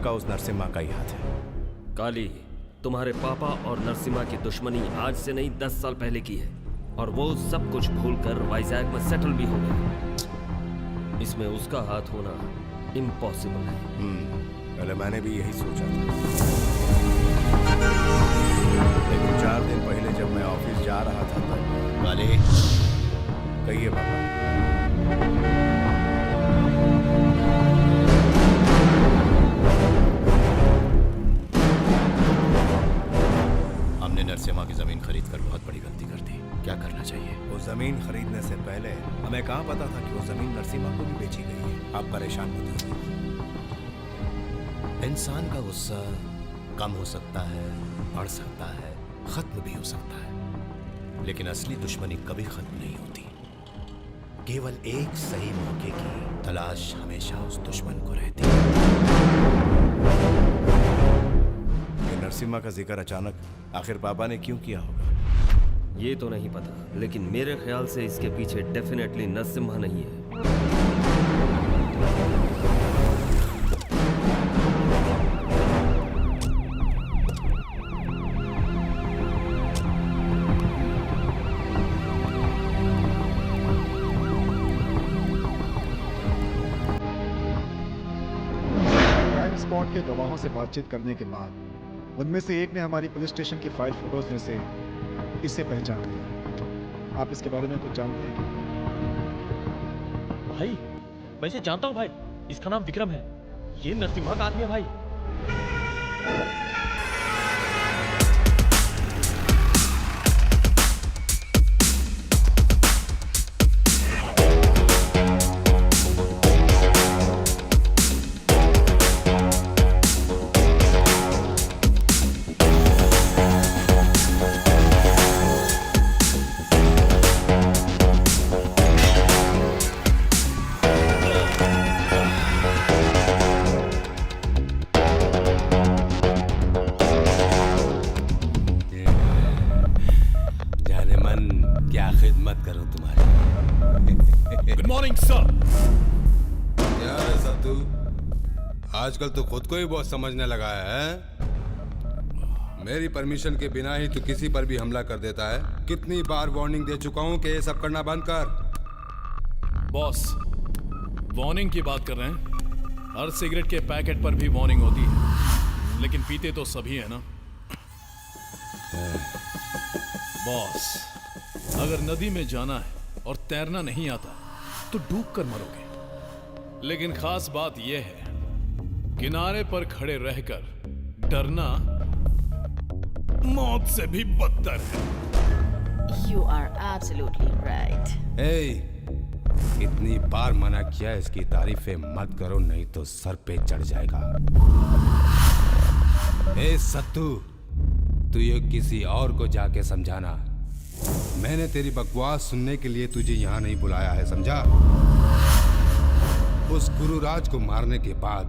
पक्का उस नरसिम्हा का ही हाथ है। काली, तुम्हारे पापा और नरसिम्हा की दुश्मनी आज से नहीं 10 साल पहले की है, और वो सब कुछ भूलकर वाइजैक में सेटल भी हो गया। इसमें उसका हाथ होना इम्पॉसिबल है। पहले मैंने भी यही सोचा था, लेकिन 4 दिन पहले जब मैं ऑफिस जा रहा था तब। काली, कहिए पापा। हमने नरसिम्हा की जमीन खरीद कर बहुत बड़ी गलती कर दी। क्या करना चाहिए? वो जमीन खरीदने से पहले हमें कहाँ पता था कि वो जमीन नरसिम्हा को भी बेची गई है। आप परेशान मत होइए। इंसान का गुस्सा कम हो सकता है, बढ़ सकता है, खत्म भी हो सकता है, लेकिन असली दुश्मनी कभी खत्म नहीं होती। केवल एक सही मौके की तलाश हमेशा उस दुश्मन को रहती है। ये नरसिम्हा का जिक्र अचानक आखिर पापा ने क्यों किया होगा? ये तो नहीं पता, लेकिन मेरे ख्याल से इसके पीछे डेफिनेटली नरसिम्हा नहीं है। स्पॉट के गवाहों से बातचीत करने के बाद उनमें से एक ने हमारी पुलिस स्टेशन की फाइल फोटोज में से इसे पहचान लिया। आप इसके बारे में कुछ जानते हैं? भाई, मैं इसे जानता हूँ भाई। इसका नाम विक्रम है। ये नरसिम्हा का आदमी है भाई। आजकल तो खुद को ही बहुत समझने लगा है। मेरी परमिशन के बिना ही तू किसी पर भी हमला कर देता है। कितनी बार वार्निंग दे चुका हूं कि ये सब करना बंद कर। बॉस, वार्निंग की बात कर रहे हैं? हर सिगरेट के पैकेट पर भी वार्निंग होती है, लेकिन पीते तो सभी है ना। बॉस, अगर नदी में जाना है और तैरना नहीं आता तो डूब कर मरोगे। लेकिन खास बात यह है, किनारे पर खड़े रहकर डरना मौत से भी बदतर है। You are absolutely right. इतनी बार मना किया, इसकी तारीफें मत करो नहीं तो सर पे चढ़ जाएगा। सत्तू, तू ये किसी और को जाके समझाना। मैंने तेरी बकवास सुनने के लिए तुझे यहाँ नहीं बुलाया है, समझा? उस गुरुराज को मारने के बाद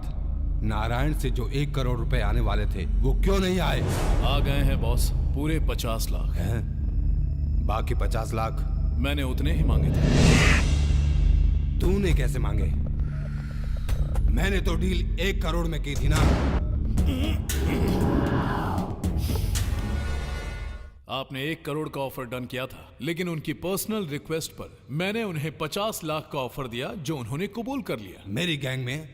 नारायण से जो 1 करोड़ रुपए आने वाले थे वो क्यों नहीं आए? आ गए हैं बॉस, पूरे 50 लाख हैं? बाकी 50 लाख मैंने उतने ही मांगे थे। तूने कैसे मांगे? मैंने तो डील 1 करोड़ में की थी ना। आपने 1 करोड़ का ऑफर डन किया था, लेकिन उनकी पर्सनल रिक्वेस्ट पर मैंने उन्हें 50 लाख का ऑफर दिया, जो उन्होंने कबूल कर लिया। मेरी गैंग में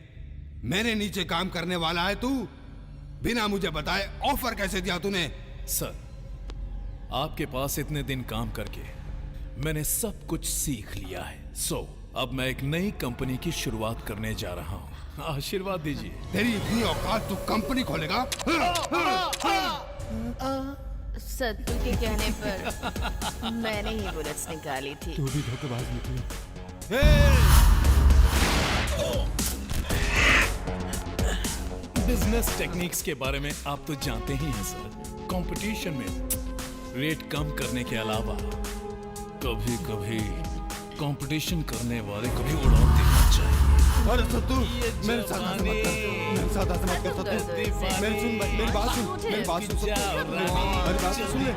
मेरे नीचे काम करने वाला है तू? बिना मुझे बताए ऑफर कैसे दिया तूने? सर, आपके पास इतने दिन काम करके मैंने सब कुछ सीख लिया है। अब मैं एक नई कंपनी की शुरुआत करने जा रहा हूँ। आशीर्वाद दीजिए। तेरी इतनी औकात, तू कंपनी खोलेगा? सत्तू के कहने पर मैंने ही बुलेट्स निकाली थी। तू भी धोखेबाज निकली। बिजनेस टेक्निक्स के बारे में आप तो जानते ही हैं सर। कंपटीशन में रेट कम करने के अलावा कभी कभी कंपटीशन करने वाले को भी उड़ान देना चाहिए। अरे सत्तू, मेरे साथ ऐसे मत कर। मेरे साथ ऐसे मत कर सत्तू। मेरी बात सुन, मेरी बात सुन ले।